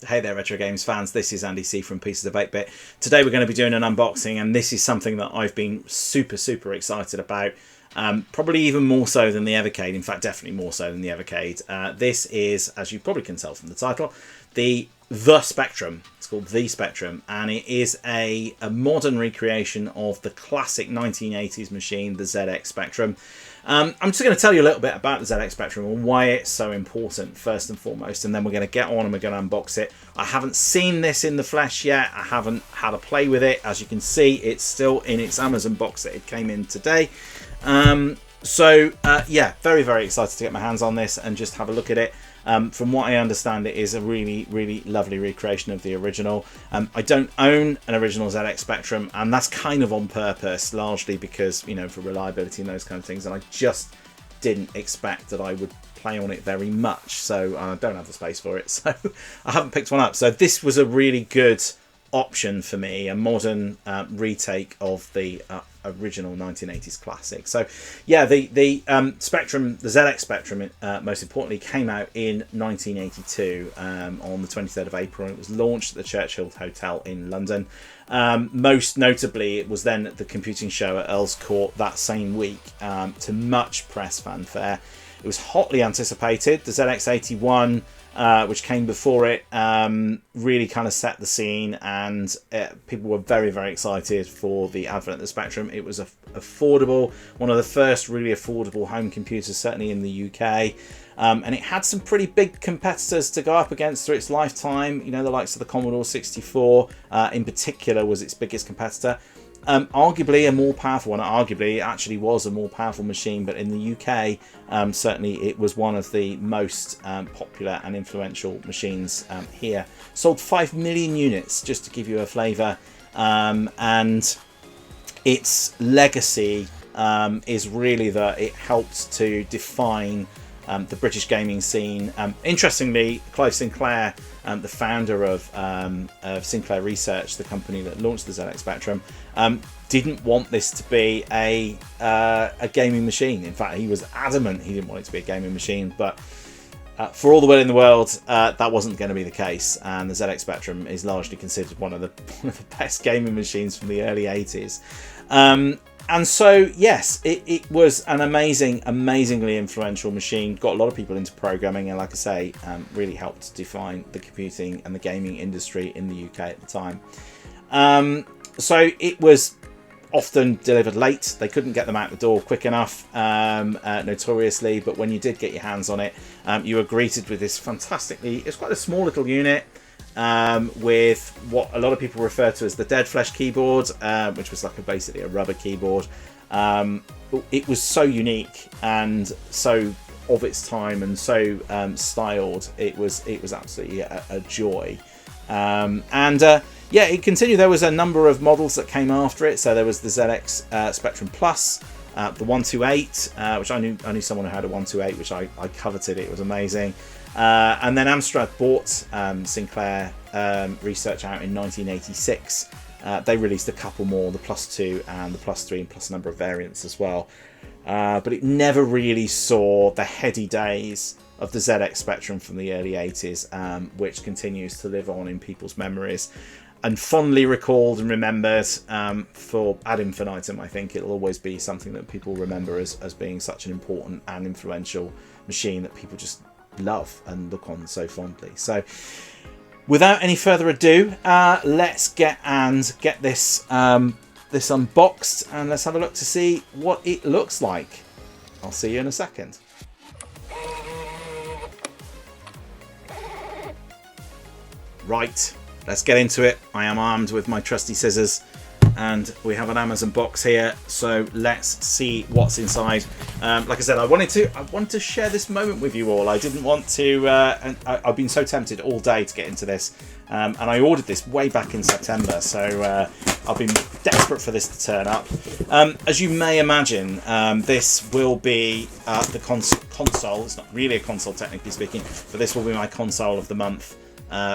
Hey there, retro games fans. This is Andy C from Pieces of 8-Bit. Today we're going to be doing an unboxing, and this is something that I've been super excited about. Probably even more so than the Evercade. In fact, definitely more so than the Evercade. This is, as you probably can tell from the title, the Spectrum. It's called the Spectrum, and it is a modern recreation of the classic 1980s machine, the ZX Spectrum. I'm just going to tell you a little bit about the ZX Spectrum and why it's so important, first and foremost, and then we're going to get on and we're going to unbox it. I haven't seen this in the flesh yet. I haven't had a play with it. As you can see, it's still in its Amazon box that it came in today. Yeah, very excited to get my hands on this and just have a look at it. From what I understand, it is a really lovely recreation of the original. I don't own an original ZX Spectrum, and that's kind of on purpose, largely because, you know, for reliability and those kind of things, and I just didn't expect that I would play on it very much, so I don't have the space for it, so I haven't picked one up. So this was a really good option for me, a modern retake of the original 1980s classic. So yeah, the Spectrum, the ZX Spectrum, most importantly, came out in 1982 on the 23rd of April. It was launched at the Churchill Hotel in London. Most notably, it was then at the computing show at Earl's Court that same week, to much press fanfare. It was hotly anticipated. The ZX81, which came before it, really kind of set the scene, and people were very excited for the advent of the Spectrum. It was affordable, one of the first really affordable home computers, certainly in the UK, and it had some pretty big competitors to go up against through its lifetime. You know, the likes of the Commodore 64 in particular was its biggest competitor. Arguably a more powerful one. Arguably, it actually was a more powerful machine, but in the UK, certainly it was one of the most popular and influential machines here. Sold 5 million units, just to give you a flavour, and its legacy is really that it helped to define the British gaming scene. Interestingly, Clive Sinclair, the founder of Sinclair Research, the company that launched the ZX Spectrum, didn't want this to be a gaming machine. In fact, he was adamant he didn't want it to be a gaming machine, but for all the will in the world, that wasn't going to be the case, and the ZX Spectrum is largely considered one of the best gaming machines from the early 80s. And so, yes, it was an amazingly influential machine. Got a lot of people into programming, and like I say, really helped define the computing and the gaming industry in the UK at the time. So it was often delivered late. They couldn't get them out the door quick enough, notoriously. But when you did get your hands on it, you were greeted with this it's quite a small little unit, with what a lot of people refer to as the dead flesh keyboard, which was like basically a rubber keyboard. It was so unique and so of its time and so styled. It was absolutely a joy. Yeah, it continued. There was a number of models that came after it. So there was the ZX Spectrum Plus, the 128, which I knew someone who had a 128, which I coveted. It was amazing. And then Amstrad bought Sinclair Research out in 1986. They released a couple more, the Plus 2 and the Plus 3, and plus a number of variants as well. But it never really saw the heady days of the ZX Spectrum from the early 80s, which continues to live on in people's memories and fondly recalled and remembered for ad infinitum. I think it'll always be something that people remember as being such an important and influential machine that people just love and look on so fondly. So without any further ado, let's get this this unboxed, and let's have a look to see what it looks like. I'll see you in a second. Right, let's get into it. I am armed with my trusty scissors, and we have an Amazon box here, so let's see what's inside. Like I said, I wanted to share this moment with you all. I didn't want to, and I've been so tempted all day to get into this, and I ordered this way back in September, so I've been desperate for this to turn up. As you may imagine, this will be the console. It's not really a console, technically speaking, but this will be my console of the month.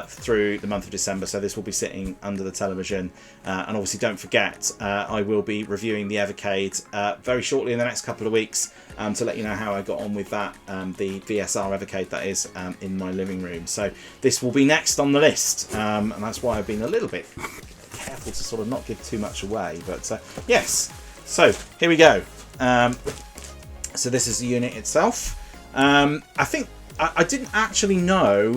through the month of December, so this will be sitting under the television. And obviously don't forget, I will be reviewing the Evercade very shortly in the next couple of weeks, to let you know how I got on with that, the VSR Evercade that is in my living room. So this will be next on the list, and that's why I've been a little bit careful to sort of not give too much away. But yes, so here we go. So this is the unit itself. I think I didn't actually know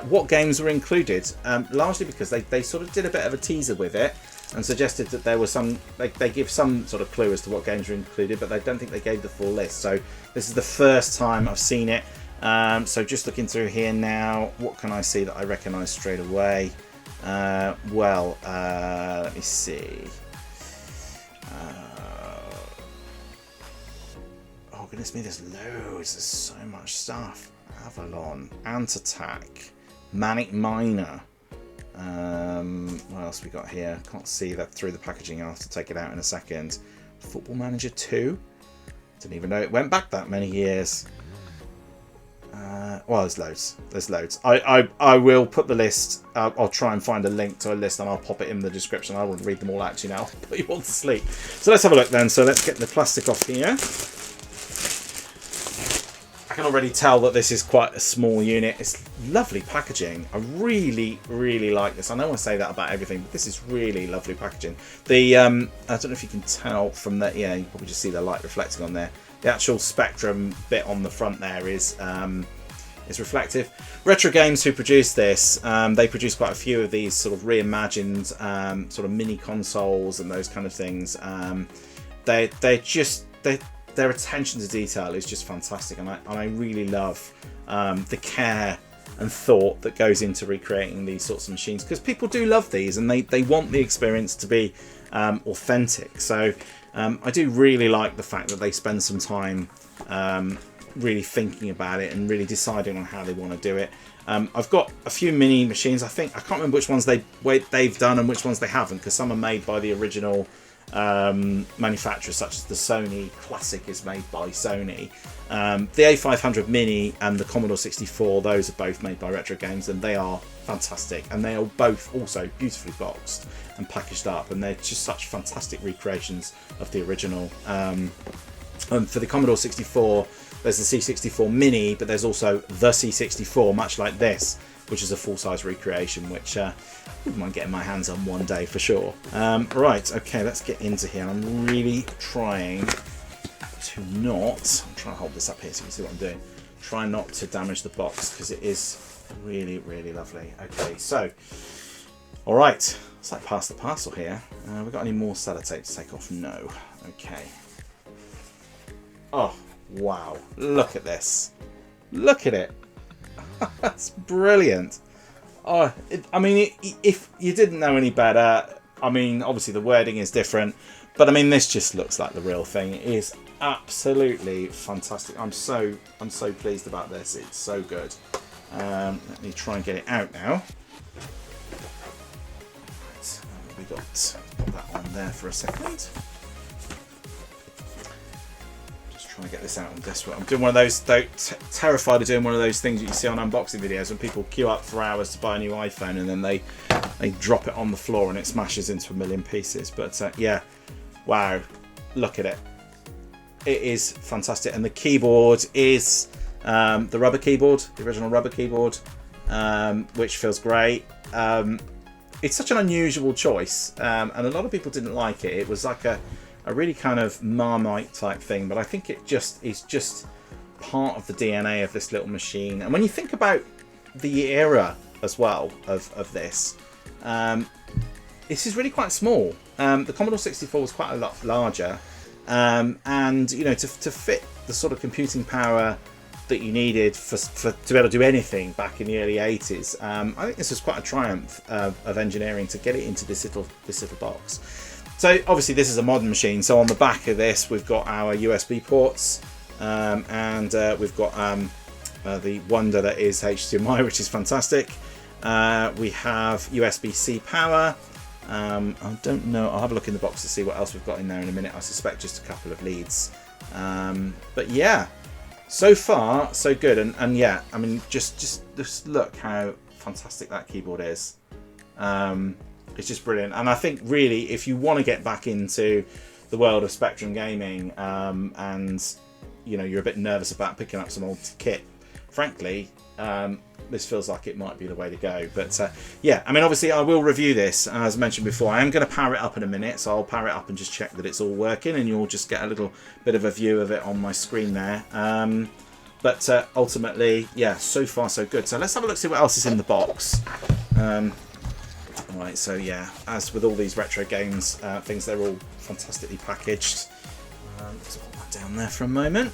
what games were included, largely because they sort of did a bit of a teaser with it and suggested that there was some, they give some sort of clue as to what games were included, but I don't think they gave the full list. So this is the first time I've seen it. So just looking through here now, what can I see that I recognise straight away? Let me see. Oh goodness me, there's loads, there's so much stuff. Avalon, Ant Attack, Manic Miner. What else we got here? Can't see that through the packaging. I'll have to take it out in a second. Football Manager 2. Didn't even know it went back that many years. Well, there's loads. There's loads. I will put the list. I'll try and find a link to a list and I'll pop it in the description. I won't read them all out to you now. I'll put you all to sleep. So let's have a look then. So let's get the plastic off here. I can already tell that this is quite a small unit. It's lovely packaging. I really, really like this. I know I say that about everything, but this is really lovely packaging. The I don't know if you can tell from that. Yeah, you can probably just see the light reflecting on there. The actual Spectrum bit on the front there is reflective. Retro Games, who produced this, they produced quite a few of these sort of reimagined sort of mini consoles and those kind of things. Their attention to detail is just fantastic, and I really love the care and thought that goes into recreating these sorts of machines, because people do love these and they want the experience to be authentic. So I do really like the fact that they spend some time really thinking about it and really deciding on how they want to do it. I've got a few mini machines. I can't remember which ones they've done and which ones they haven't, because some are made by the original manufacturers, such as the Sony Classic is made by Sony. The A500 Mini and the Commodore 64, those are both made by Retro Games, and they are fantastic, and they are both also beautifully boxed and packaged up, and they're just such fantastic recreations of the original. For the Commodore 64, there's the C64 Mini, but there's also the C64, much like this, which is a full-size recreation, which I wouldn't mind getting my hands on one day for sure. Right, okay, let's get into here. I'm really trying to not... I'm trying to hold this up here so you can see what I'm doing. Try not to damage the box, because it is really, really lovely. Okay, so... Alright, let's like pass the parcel here. We got any more sellotape to take off? No. Okay. Oh, wow. Look at this. Look at it. That's brilliant. Oh, I mean, if you didn't know any better, I mean, obviously the wording is different, but I mean, this just looks like the real thing. It is absolutely fantastic. I'm so pleased about this. It's so good. Let me try and get it out now. Right, we got that on there for a second. Trying to get this out. I'm desperate. I'm doing one of those, terrified of doing one of those things that you see on unboxing videos when people queue up for hours to buy a new iPhone and then they drop it on the floor and it smashes into a million pieces. But yeah, wow, look at it. It is fantastic. And the keyboard is the rubber keyboard, the original rubber keyboard, which feels great. It's such an unusual choice, and a lot of people didn't like it. It was like a really kind of Marmite type thing, but I think it just is just part of the DNA of this little machine. And when you think about the era as well of this, this is really quite small. The Commodore 64 was quite a lot larger, and you know, to fit the sort of computing power that you needed to be able to do anything back in the early 80s, I think this was quite a triumph of engineering to get it into this little box. So obviously this is a modern machine, so on the back of this we've got our USB ports, and we've got the wonder that is HDMI, which is fantastic. We have USB-C power. I don't know, I'll have a look in the box to see what else we've got in there in a minute. I suspect just a couple of leads. But yeah, so far so good, and yeah, I mean just look how fantastic that keyboard is. It's just brilliant. And I think really, if you want to get back into the world of Spectrum gaming, and you know, you're a bit nervous about picking up some old kit, frankly, this feels like it might be the way to go. But yeah, I mean, obviously I will review this, as mentioned before. I am going to power it up in a minute, so I'll power it up and just check that it's all working, and you'll just get a little bit of a view of it on my screen there. But ultimately, yeah, so far so good. So let's have a look, see what else is in the box. Right, so yeah, as with all these retro games, things, they're all fantastically packaged. Let's put that down there for a moment.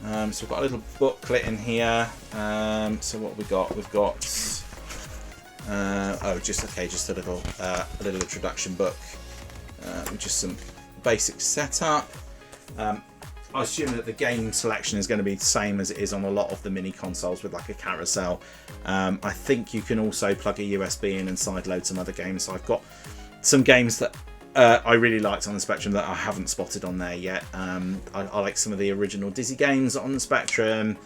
So we've got a little booklet in here. So what have we got? We've got just a little introduction book with just some basic setup. I assume that the game selection is going to be the same as it is on a lot of the mini consoles with like a carousel. I think you can also plug a USB in and sideload some other games. So I've got some games that I really liked on the Spectrum that I haven't spotted on there yet. I like some of the original Dizzy games on the Spectrum.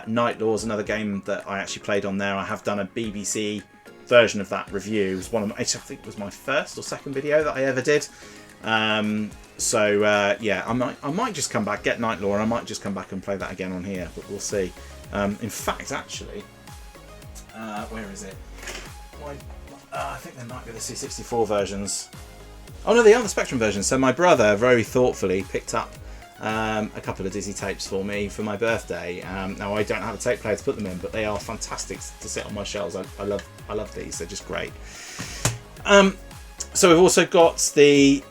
Night Law's another game that I actually played on there. I have done a BBC version of that review. It was I think it was my first or second video that I ever did. Yeah, I might just come back, get Night Law, and I might just come back and play that again on here, but we'll see. In fact, actually, where is it? I think there might be the C64 versions. Oh no, they are the Spectrum versions. So my brother very thoughtfully picked up a couple of Dizzy tapes for me for my birthday. Now I don't have a tape player to put them in, but they are fantastic to sit on my shelves. I love these. They're just great. So we've also got the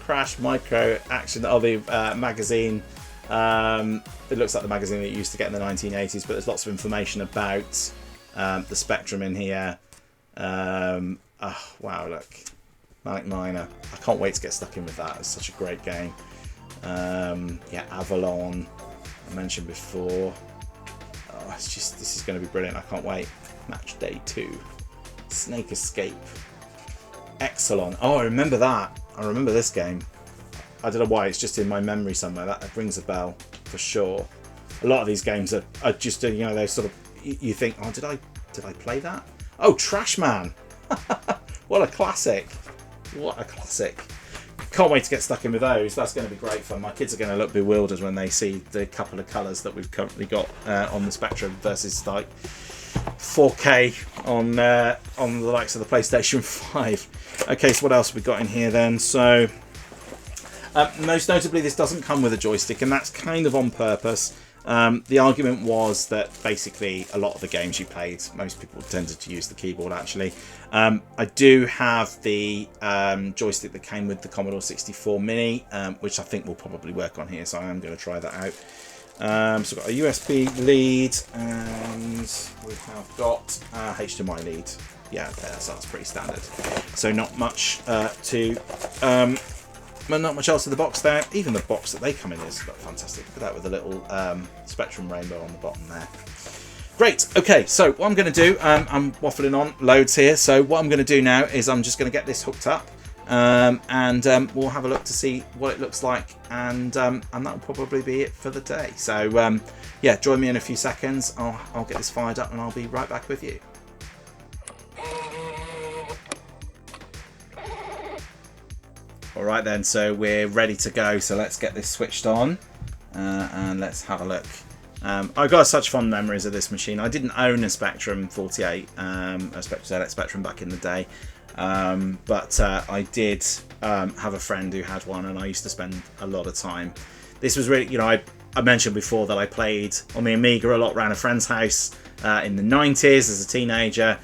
Crash Micro Action, the magazine. It looks like the magazine that you used to get in the 1980s, but there's lots of information about the Spectrum in here. Oh, wow, look. Manic Miner. I can't wait to get stuck in with that. It's such a great game. Yeah, Avalon, I mentioned before. Oh, this is going to be brilliant. I can't wait. Match Day 2. Snake Escape. Exelon. Oh, I remember that. I remember this game. I don't know why, it's just in my memory somewhere. That rings a bell for sure. A lot of these games are just, you know, they sort of, you think, oh, did I play that? Oh, Trash Man. What a classic. What a classic. Can't wait to get stuck in with those. That's going to be great fun. My kids are going to look bewildered when they see the couple of colours that we've currently got on the Spectrum versus like 4K on the likes of the PlayStation 5. Okay, so what else have we got in here then? So most notably, this doesn't come with a joystick, and that's kind of on purpose. The argument was that basically a lot of the games you played, most people tended to use the keyboard actually. I do have the joystick that came with the Commodore 64 Mini, which I think will probably work on here, so I am going to try that out. So we've got a USB lead, and we have got HDMI lead. Yeah, so that's pretty standard. So not much not much else in the box there. Even the box that they come in is fantastic. Look at that with a little Spectrum rainbow on the bottom there. Great. Okay, so what I'm going to do, I'm waffling on loads here. So what I'm going to do now is I'm just going to get this hooked up, and we'll have a look to see what it looks like, and that'll probably be it for the day. So yeah, join me in a few seconds. I'll get this fired up, and I'll be right back with you. Alright then, so we're ready to go, so let's get this switched on and let's have a look. I've got such fond memories of this machine. I didn't own a Spectrum 48, a Spectrum ZX Spectrum back in the day, but I did have a friend who had one, and I used to spend a lot of time. This was really, you know, I mentioned before that I played on the Amiga a lot around a friend's house in the 90s as a teenager.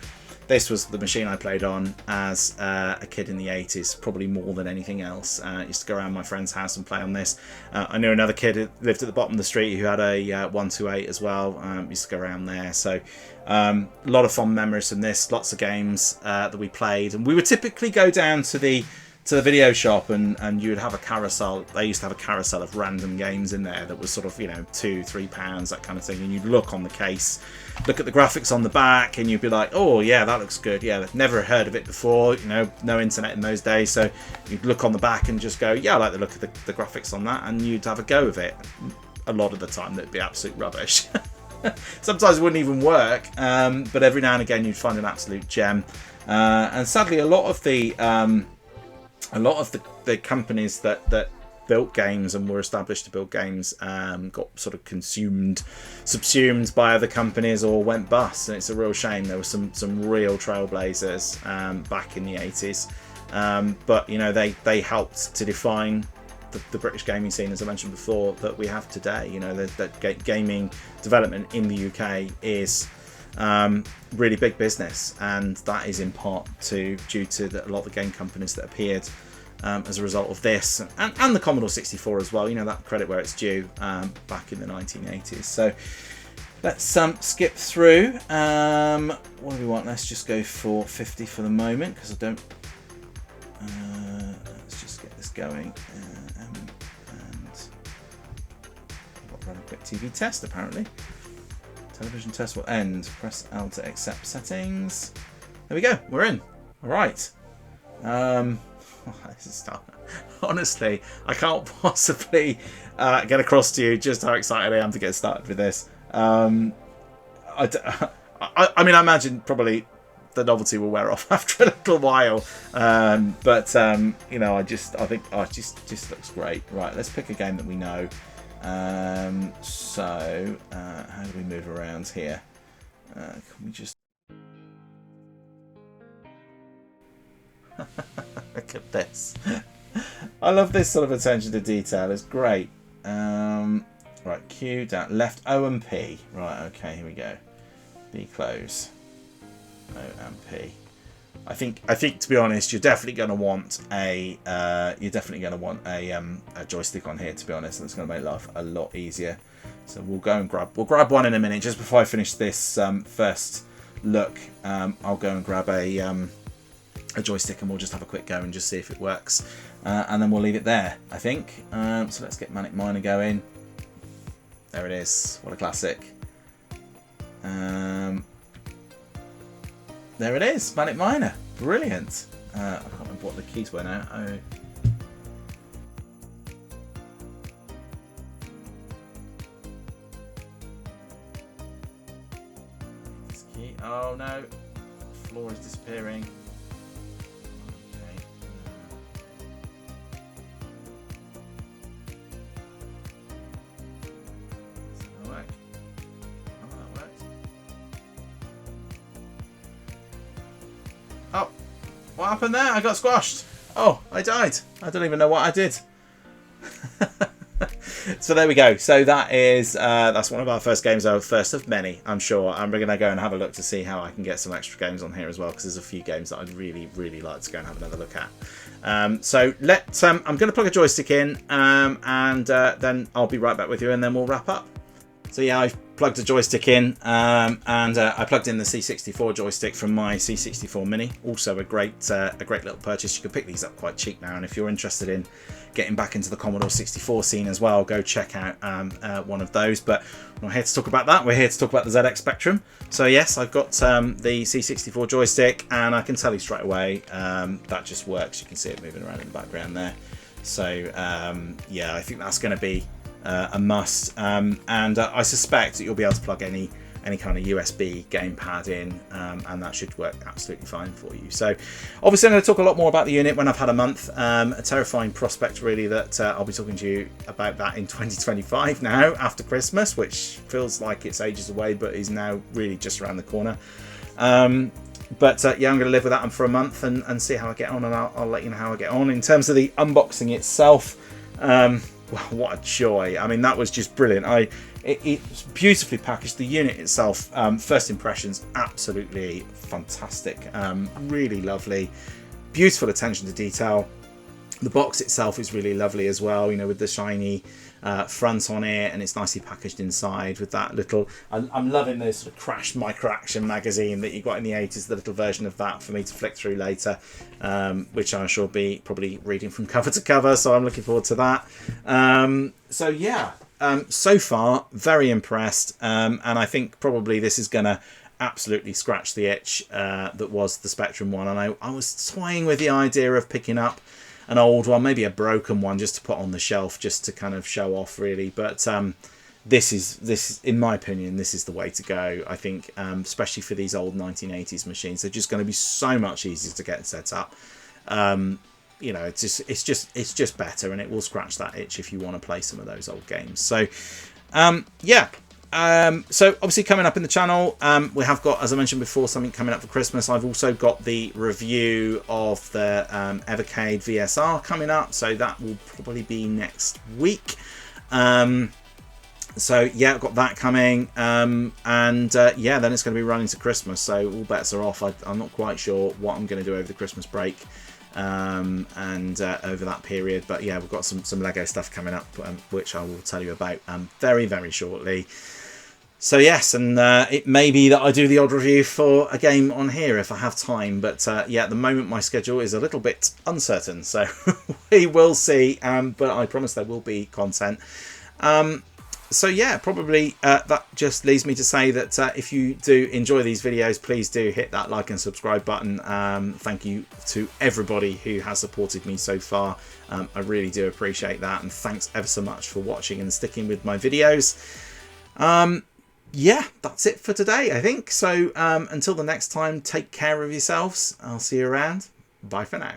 This was the machine I played on as a kid in the 80s, probably more than anything else. I used to go around my friend's house and play on this. I knew another kid who lived at the bottom of the street who had a 128 as well. Used to go around there. So a lot of fond memories from this, lots of games that we played. And we would typically go down to the video shop, and you would have a carousel. They used to have a carousel of random games in there that was sort of, you know, £2-3, that kind of thing. And you'd look on the case, look at the graphics on the back, and you'd be like, oh yeah, that looks good. Yeah, never heard of it before, you know, no internet in those days. So you'd look on the back and just go, yeah, I like the look of the graphics on that, and you'd have a go of it. A lot of the time that'd be absolute rubbish. Sometimes it wouldn't even work, but every now and again you'd find an absolute gem. And sadly, a lot of the companies that built games and were established to build games got sort of subsumed by other companies or went bust, and it's a real shame. There were some real trailblazers back in the 80s, but you know, they helped to define the British gaming scene, as I mentioned before, that we have today. You know, that gaming development in the UK is really big business, and that is in part due to a lot of the game companies that appeared as a result of this, and the Commodore 64 as well. You know, that credit where it's due, back in the 1980s. So let's skip through. What do we want? Let's just go for 50 for the moment, because I don't. Let's just get this going. And I've got to run a quick TV test apparently. Television test will end. Press L to accept settings. There we go. We're in. All right. This is tough. Honestly, I can't possibly get across to you just how excited I am to get started with this. I mean, I imagine probably the novelty will wear off after a little while, but you know, I think it just looks great. Right, let's pick a game that we know. So how do we move around here? Can we just look at this? I love this sort of attention to detail. It's great. Right, Q down left, O and P. Right, okay, here we go. B close. O and P. I think to be honest, you're definitely going to want a joystick on here. To be honest, that's going to make life a lot easier. So we'll grab one in a minute. Just before I finish this first look, I'll go and grab a joystick, and we'll just have a quick go and just see if it works, and then we'll leave it there, I think. So let's get Manic Miner going. There it is. What a classic. There it is, Manic Miner. Brilliant. I can't remember what the keys were now. This key. Oh no, the floor is disappearing. Oh, what happened there? I got squashed. Oh, I died. I don't even know what I did. So there we go. So that's one of our first games, first of many, I'm sure. And we're going to go and have a look to see how I can get some extra games on here as well, because there's a few games that I'd really, really like to go and have another look at. So I'm going to plug a joystick in, and then I'll be right back with you, and then we'll wrap up. So yeah, I've plugged a joystick in, and I plugged in the C64 joystick from my C64 Mini. Also a great little purchase. You can pick these up quite cheap now, and if you're interested in getting back into the Commodore 64 scene as well, go check out one of those. But we're not here to talk about that. We're here to talk about the ZX Spectrum. So yes, I've got the C64 joystick, and I can tell you straight away that just works. You can see it moving around in the background there. So yeah, I think that's going to be a must, and I suspect that you'll be able to plug any kind of USB gamepad in, and that should work absolutely fine for you. So obviously I'm going to talk a lot more about the unit when I've had a month. A terrifying prospect really that I'll be talking to you about that in 2025 now, after Christmas, which feels like it's ages away but is now really just around the corner. But yeah, I'm going to live with that for a month and see how I get on, and I'll let you know how I get on. In terms of the unboxing itself, well, what a joy. I mean, that was just brilliant. It's beautifully packaged. The unit itself, first impressions, absolutely fantastic. Really lovely. Beautiful attention to detail. The box itself is really lovely as well, you know, with the shiny front on it, and it's nicely packaged inside with that little... I'm loving this sort of Crash Micro Action magazine that you got in the 80s, the little version of that for me to flick through later, which I shall be probably reading from cover to cover, so I'm looking forward to that. So yeah, so far, very impressed, and I think probably this is going to absolutely scratch the itch that was the Spectrum one, and I was toying with the idea of picking up an old one, maybe a broken one, just to put on the shelf, just to kind of show off really. But this in my opinion, this is the way to go. I think, especially for these old 1980s machines, they're just going to be so much easier to get set up. You know, it's just better, and it will scratch that itch if you want to play some of those old games. So yeah. So obviously coming up in the channel, we have got, as I mentioned before, something coming up for Christmas. I've also got the review of the Evercade VSR coming up, so that will probably be next week. So yeah, I've got that coming, and yeah, then it's going to be running to Christmas, so all bets are off. I'm not quite sure what I'm going to do over the Christmas break, and over that period, but yeah, we've got some Lego stuff coming up, which I will tell you about very, very shortly. So yes, and it may be that I do the odd review for a game on here if I have time, but yeah, at the moment my schedule is a little bit uncertain, so we will see, but I promise there will be content. So yeah, probably that just leaves me to say that if you do enjoy these videos, please do hit that like and subscribe button. Thank you to everybody who has supported me so far. I really do appreciate that, and thanks ever so much for watching and sticking with my videos. Yeah, that's it for today, I think. So until the next time, take care of yourselves. I'll see you around. Bye for now.